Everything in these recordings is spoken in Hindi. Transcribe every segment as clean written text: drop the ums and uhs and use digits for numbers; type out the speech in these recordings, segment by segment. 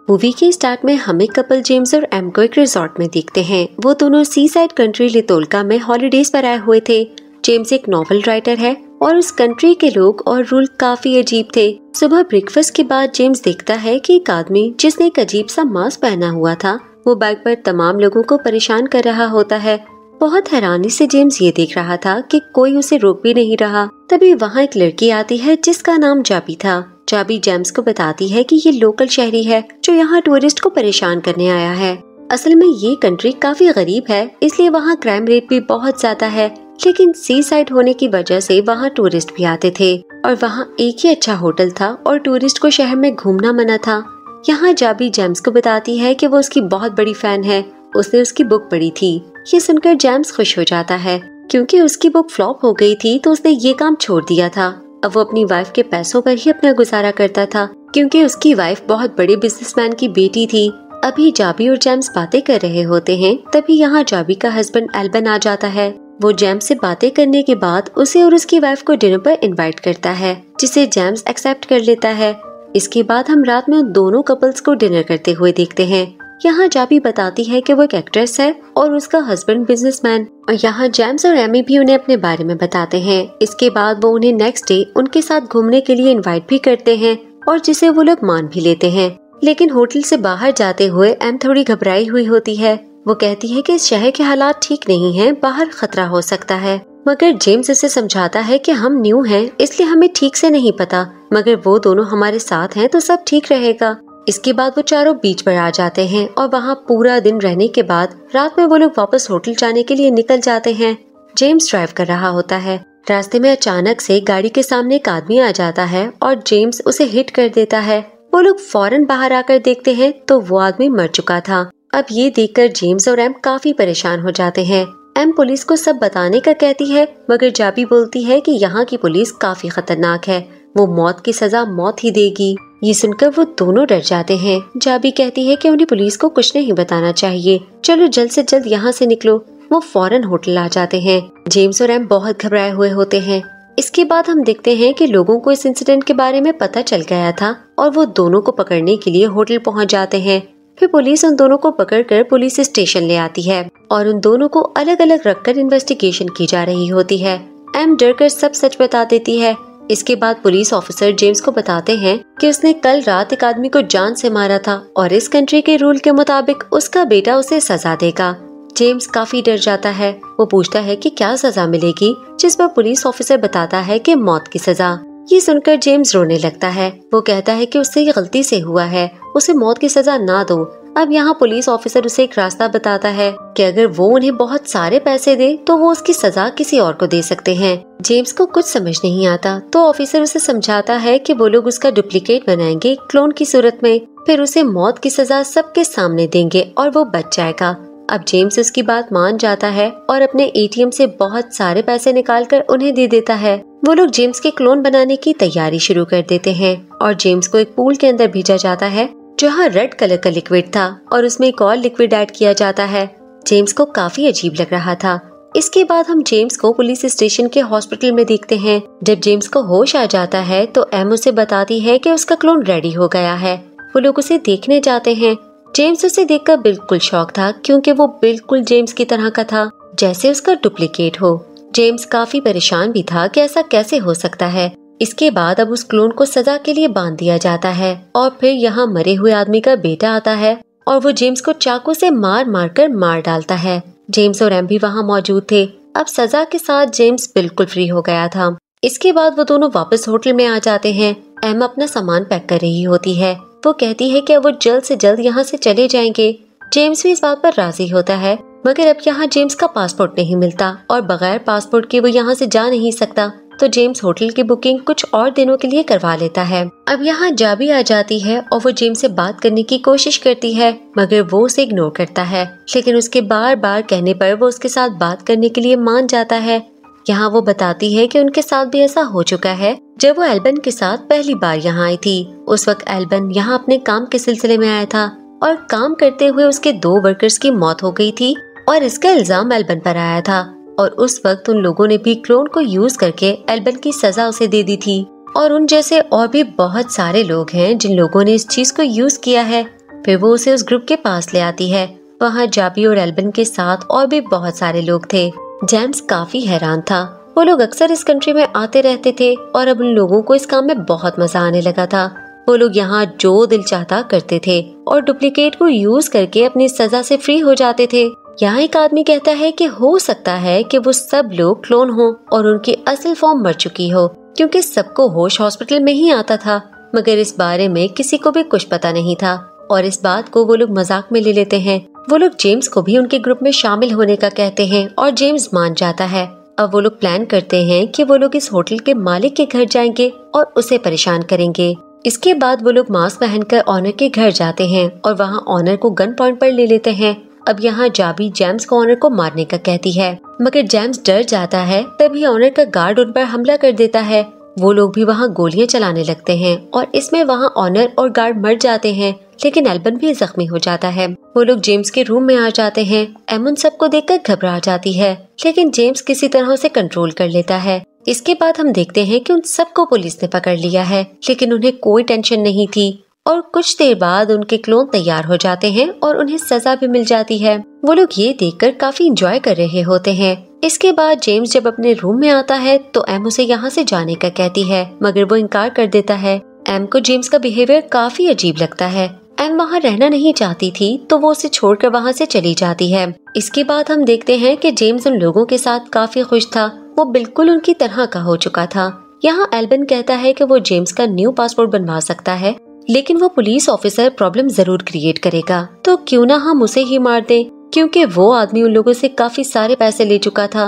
मूवी के स्टार्ट में हमें कपल जेम्स और एम को एक रिजॉर्ट में देखते हैं। वो दोनों सी साइड कंट्री लितोलका में हॉलिडेज पर आए हुए थे। जेम्स एक नॉवल राइटर है और उस कंट्री के लोग और रूल काफी अजीब थे। सुबह ब्रेकफास्ट के बाद जेम्स देखता है कि एक आदमी जिसने एक अजीब सा मास्क पहना हुआ था वो बाइक पर तमाम लोगों को परेशान कर रहा होता है। बहुत हैरानी से जेम्स ये देख रहा था कि कोई उसे रोक भी नहीं रहा। तभी वहाँ एक लड़की आती है जिसका नाम जाबी था। जाबी जेम्स को बताती है कि ये लोकल शहरी है जो यहाँ टूरिस्ट को परेशान करने आया है। असल में ये कंट्री काफी गरीब है, इसलिए वहाँ क्राइम रेट भी बहुत ज्यादा है, लेकिन सी साइड होने की वजह से वहाँ टूरिस्ट भी आते थे और वहाँ एक ही अच्छा होटल था और टूरिस्ट को शहर में घूमना मना था। यहाँ जाबी जेम्स को बताती है कि वो उसकी बहुत बड़ी फैन है, उसने उसकी बुक पढ़ी थी। ये सुनकर जेम्स खुश हो जाता है क्योंकि उसकी बुक फ्लॉप हो गई थी तो उसने ये काम छोड़ दिया था। अब वो अपनी वाइफ के पैसों पर ही अपना गुजारा करता था क्योंकि उसकी वाइफ बहुत बड़े बिजनेसमैन की बेटी थी। अभी जाबी और जेम्स बातें कर रहे होते हैं, तभी यहाँ जाबी का हस्बैंड एल्बन आ जाता है। वो जेम्स से बातें करने के बाद उसे और उसकी वाइफ को डिनर पर इनवाइट करता है, जिसे जेम्स एक्सेप्ट कर लेता है। इसके बाद हम रात में उन दोनों कपल्स को डिनर करते हुए देखते हैं। यहाँ जाबी बताती है कि वो एक एक्ट्रेस है और उसका हस्बैंड बिजनेसमैन, और यहाँ जेम्स और एमी भी उन्हें अपने बारे में बताते हैं। इसके बाद वो उन्हें नेक्स्ट डे उनके साथ घूमने के लिए इनवाइट भी करते हैं और जिसे वो लोग मान भी लेते हैं। लेकिन होटल से बाहर जाते हुए एम थोड़ी घबराई हुई होती है। वो कहती है कि इस शहर के हालात ठीक नहीं हैं, बाहर खतरा हो सकता है। मगर जेम्स उसे समझाता है कि हम न्यू हैं, इसलिए हमें ठीक से नहीं पता, मगर वो दोनों हमारे साथ हैं तो सब ठीक रहेगा। इसके बाद वो चारों बीच पर आ जाते हैं और वहाँ पूरा दिन रहने के बाद रात में वो लोग वापस होटल जाने के लिए निकल जाते हैं। जेम्स ड्राइव कर रहा होता है। रास्ते में अचानक से गाड़ी के सामने एक आदमी आ जाता है और जेम्स उसे हिट कर देता है। वो लोग फौरन बाहर आकर देखते हैं तो वो आदमी मर चुका था। अब ये देखकर जेम्स और एम काफी परेशान हो जाते हैं। एम पुलिस को सब बताने का कहती है, मगर जाबी बोलती है कि यहाँ की पुलिस काफी खतरनाक है, वो मौत की सजा मौत ही देगी। ये सुनकर वो दोनों डर जाते हैं। जाबी कहती है कि उन्हें पुलिस को कुछ नहीं बताना चाहिए, चलो जल्द से जल्द यहाँ से निकलो। वो फौरन होटल आ जाते हैं। जेम्स और एम बहुत घबराए हुए होते हैं। इसके बाद हम देखते हैं कि लोगों को इस इंसिडेंट के बारे में पता चल गया था और वो दोनों को पकड़ने के लिए होटल पहुँच जाते हैं। फिर पुलिस उन दोनों को पकड़कर पुलिस स्टेशन ले आती है और उन दोनों को अलग अलग रखकर इन्वेस्टिगेशन की जा रही होती है। एम डरकर सब सच बता देती है। इसके बाद पुलिस ऑफिसर जेम्स को बताते हैं कि उसने कल रात एक आदमी को जान से मारा था और इस कंट्री के रूल के मुताबिक उसका बेटा उसे सजा देगा। जेम्स काफी डर जाता है। वो पूछता है कि क्या सजा मिलेगी, जिस पर पुलिस ऑफिसर बताता है कि मौत की सजा। ये सुनकर जेम्स रोने लगता है। वो कहता है कि उससे ये गलती से हुआ है, उसे मौत की सजा ना दो। अब यहाँ पुलिस ऑफिसर उसे एक रास्ता बताता है कि अगर वो उन्हें बहुत सारे पैसे दे तो वो उसकी सजा किसी और को दे सकते हैं। जेम्स को कुछ समझ नहीं आता तो ऑफिसर उसे समझाता है कि वो लोग उसका डुप्लीकेट बनाएंगे क्लोन की सूरत में, फिर उसे मौत की सजा सबके सामने देंगे और वो बच जाएगा। अब जेम्स उसकी बात मान जाता है और अपने एटीएम से बहुत सारे पैसे निकालकर उन्हें दे देता है। वो लोग जेम्स के क्लोन बनाने की तैयारी शुरू कर देते हैं और जेम्स को एक पूल के अंदर भेजा जाता है जहाँ रेड कलर का लिक्विड था और उसमें एक और लिक्विड ऐड किया जाता है। जेम्स को काफी अजीब लग रहा था। इसके बाद हम जेम्स को पुलिस स्टेशन के हॉस्पिटल में देखते हैं। जब जेम्स को होश आ जाता है तो एम उसे बताती है कि उसका क्लोन रेडी हो गया है। वो लोग उसे देखने जाते हैं। जेम्स उसे देखकर बिल्कुल शॉक था क्योंकि वो बिल्कुल जेम्स की तरह का था जैसे उसका डुप्लीकेट हो। जेम्स काफी परेशान भी था कि ऐसा कैसे हो सकता है। इसके बाद अब उस क्लोन को सजा के लिए बांध दिया जाता है और फिर यहाँ मरे हुए आदमी का बेटा आता है और वो जेम्स को चाकू से मार मार कर मार डालता है। जेम्स और एम भी वहाँ मौजूद थे। अब सजा के साथ जेम्स बिल्कुल फ्री हो गया था। इसके बाद वो दोनों वापस होटल में आ जाते हैं। एम अपना सामान पैक कर रही होती है। वो कहती है कि वो जल्द से जल्द यहाँ से चले जाएंगे। जेम्स भी इस बात पर राजी होता है, मगर अब यहाँ जेम्स का पासपोर्ट नहीं मिलता और बगैर पासपोर्ट के वो यहाँ से जा नहीं सकता, तो जेम्स होटल की बुकिंग कुछ और दिनों के लिए करवा लेता है। अब यहाँ जाबी आ जाती है और वो जेम्स से बात करने की कोशिश करती है, मगर वो उसे इग्नोर करता है। लेकिन उसके बार बार कहने पर वो उसके साथ बात करने के लिए मान जाता है। यहाँ वो बताती है कि उनके साथ भी ऐसा हो चुका है जब वो एल्बन के साथ पहली बार यहाँ आई थी। उस वक्त एल्बन यहाँ अपने काम के सिलसिले में आया था और काम करते हुए उसके 2 वर्कर्स की मौत हो गई थी और इसका इल्जाम एल्बन पर आया था। और उस वक्त उन लोगों ने भी क्लोन को यूज करके एल्बन की सजा उसे दे दी थी। और उन जैसे और भी बहुत सारे लोग हैं जिन लोगों ने इस चीज को यूज किया है। फिर वो उसे उस ग्रुप के पास ले आती है। वहाँ जाबी और एल्बन के साथ और भी बहुत सारे लोग थे। जेम्स काफी हैरान था। वो लोग अक्सर इस कंट्री में आते रहते थे और अब उन लोगों को इस काम में बहुत मजा आने लगा था। वो लोग यहाँ जो दिल चाहता करते थे और डुप्लीकेट को यूज करके अपनी सजा से फ्री हो जाते थे। यहाँ एक आदमी कहता है कि हो सकता है कि वो सब लोग क्लोन हो और उनकी असल फॉर्म मर चुकी हो, क्योंकि सबको होश हॉस्पिटल में ही आता था। मगर इस बारे में किसी को भी कुछ पता नहीं था और इस बात को वो लोग मजाक में ले लेते हैं। वो लोग जेम्स को भी उनके ग्रुप में शामिल होने का कहते हैं और जेम्स मान जाता है। अब वो लोग प्लान करते हैं कि वो लोग इस होटल के मालिक के घर जाएंगे और उसे परेशान करेंगे। इसके बाद वो लोग मास्क पहनकर ऑनर के घर जाते हैं और वहाँ ऑनर को गन पॉइंट पर ले लेते हैं। अब यहाँ जाबी जेम्स को ऑनर को मारने का कहती है, मगर जेम्स डर जाता है। तभी ऑनर का गार्ड उन पर हमला कर देता है। वो लोग भी वहाँ गोलियां चलाने लगते हैं और इसमें वहाँ ऑनर और गार्ड मर जाते हैं, लेकिन एल्बन भी जख्मी हो जाता है। वो लोग जेम्स के रूम में आ जाते हैं। एम उन सबको देखकर घबरा जाती है, लेकिन जेम्स किसी तरह उसे कंट्रोल कर लेता है। इसके बाद हम देखते हैं कि उन सबको पुलिस ने पकड़ लिया है, लेकिन उन्हें कोई टेंशन नहीं थी और कुछ देर बाद उनके क्लोन तैयार हो जाते हैं और उन्हें सजा भी मिल जाती है। वो लोग ये देखकर काफी एंजॉय कर रहे होते हैं। इसके बाद जेम्स जब अपने रूम में आता है तो एम उसे यहाँ से जाने का कहती है, मगर वो इनकार कर देता है। एम को जेम्स का बिहेवियर काफी अजीब लगता है। एम वहाँ रहना नहीं चाहती थी तो वो उसे छोड़कर वहाँ से चली जाती है। इसके बाद हम देखते हैं कि जेम्स उन लोगों के साथ काफी खुश था। वो बिल्कुल उनकी तरह का हो चुका था। यहाँ एल्बन कहता है कि वो जेम्स का न्यू पासपोर्ट बनवा सकता है, लेकिन वो पुलिस ऑफिसर प्रॉब्लम जरूर क्रिएट करेगा, तो क्यों ना हम उसे ही मार दें, क्योंकि वो आदमी उन लोगों से काफी सारे पैसे ले चुका था।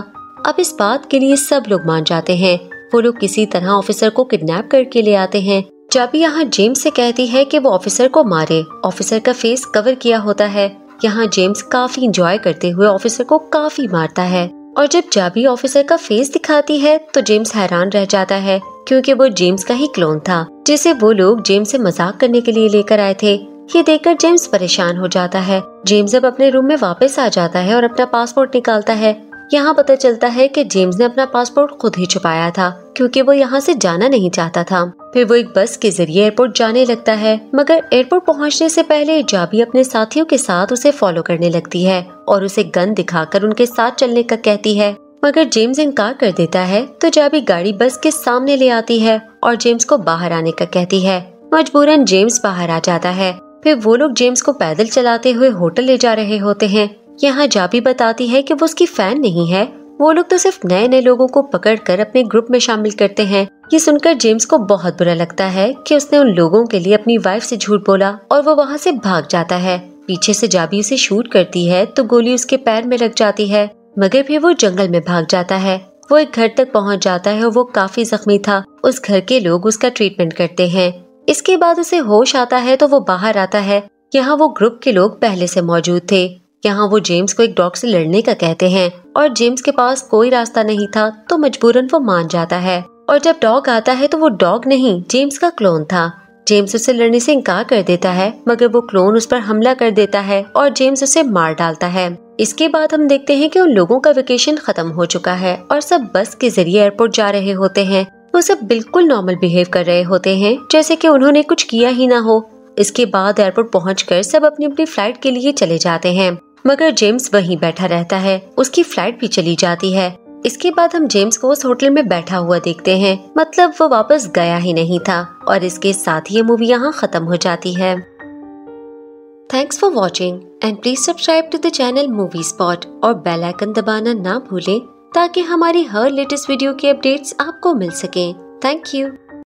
अब इस बात के लिए सब लोग मान जाते हैं। वो लोग किसी तरह ऑफिसर को किडनैप करके ले आते हैं। जाबी यहाँ जेम्स से कहती है कि वो ऑफिसर को मारे। ऑफिसर का फेस कवर किया होता है। यहाँ जेम्स काफी एंजॉय करते हुए ऑफिसर को काफी मारता है और जब जाबी ऑफिसर का फेस दिखाती है तो जेम्स हैरान रह जाता है, क्योंकि वो जेम्स का ही क्लोन था जिसे वो लोग जेम्स से मजाक करने के लिए लेकर आए थे। ये देखकर जेम्स परेशान हो जाता है। जेम्स अब अपने रूम में वापस आ जाता है और अपना पासपोर्ट निकालता है। यहाँ पता चलता है कि जेम्स ने अपना पासपोर्ट खुद ही छुपाया था, क्योंकि वो यहाँ से जाना नहीं चाहता था। फिर वो एक बस के जरिए एयरपोर्ट जाने लगता है, मगर एयरपोर्ट पहुँचने से पहले जाबी अपने साथियों के साथ उसे फॉलो करने लगती है और उसे गन दिखाकर उनके साथ चलने का कहती है, मगर जेम्स इनकार कर देता है। तो जाबी गाड़ी बस के सामने ले आती है और जेम्स को बाहर आने का कहती है। मजबूरन जेम्स बाहर आ जाता है। फिर वो लोग जेम्स को पैदल चलाते हुए होटल ले जा रहे होते हैं। यहाँ जाबी बताती है कि वो उसकी फैन नहीं है। वो लोग तो सिर्फ नए नए लोगों को पकड़कर अपने ग्रुप में शामिल करते हैं। ये सुनकर जेम्स को बहुत बुरा लगता है कि उसने उन लोगों के लिए अपनी वाइफ से झूठ बोला और वो वहाँ से भाग जाता है। पीछे से जाबी उसे शूट करती है तो गोली उसके पैर में लग जाती है, मगर फिर वो जंगल में भाग जाता है। वो एक घर तक पहुँच जाता है और वो काफी जख्मी था। उस घर के लोग उसका ट्रीटमेंट करते हैं। इसके बाद उसे होश आता है तो वो बाहर आता है। यहाँ वो ग्रुप के लोग पहले से मौजूद थे। यहाँ वो जेम्स को एक डॉग से लड़ने का कहते हैं और जेम्स के पास कोई रास्ता नहीं था तो मजबूरन वो मान जाता है। और जब डॉग आता है तो वो डॉग नहीं, जेम्स का क्लोन था। जेम्स उसे लड़ने से इनकार कर देता है, मगर वो क्लोन उस पर हमला कर देता है और जेम्स उसे मार डालता है। इसके बाद हम देखते हैं कि उन लोगों का वेकेशन खत्म हो चुका है और सब बस के जरिए एयरपोर्ट जा रहे होते हैं। वो सब बिल्कुल नॉर्मल बिहेव कर रहे होते हैं, जैसे कि उन्होंने कुछ किया ही ना हो। इसके बाद एयरपोर्ट पहुंचकर सब अपनी अपनी फ्लाइट के लिए चले जाते हैं, मगर जेम्स वहीं बैठा रहता है। उसकी फ्लाइट भी चली जाती है। इसके बाद हम जेम्स को उस होटल में बैठा हुआ देखते हैं, मतलब वो वापस गया ही नहीं था। और इसके साथ ही ये मूवी यहाँ खत्म हो जाती है। Thanks for watching and please subscribe to the channel movie spot और बेल आइकन दबाना ना भूलें, ताकि हमारी हर लेटेस्ट वीडियो की अपडेट्स आपको मिल सकें। Thank you.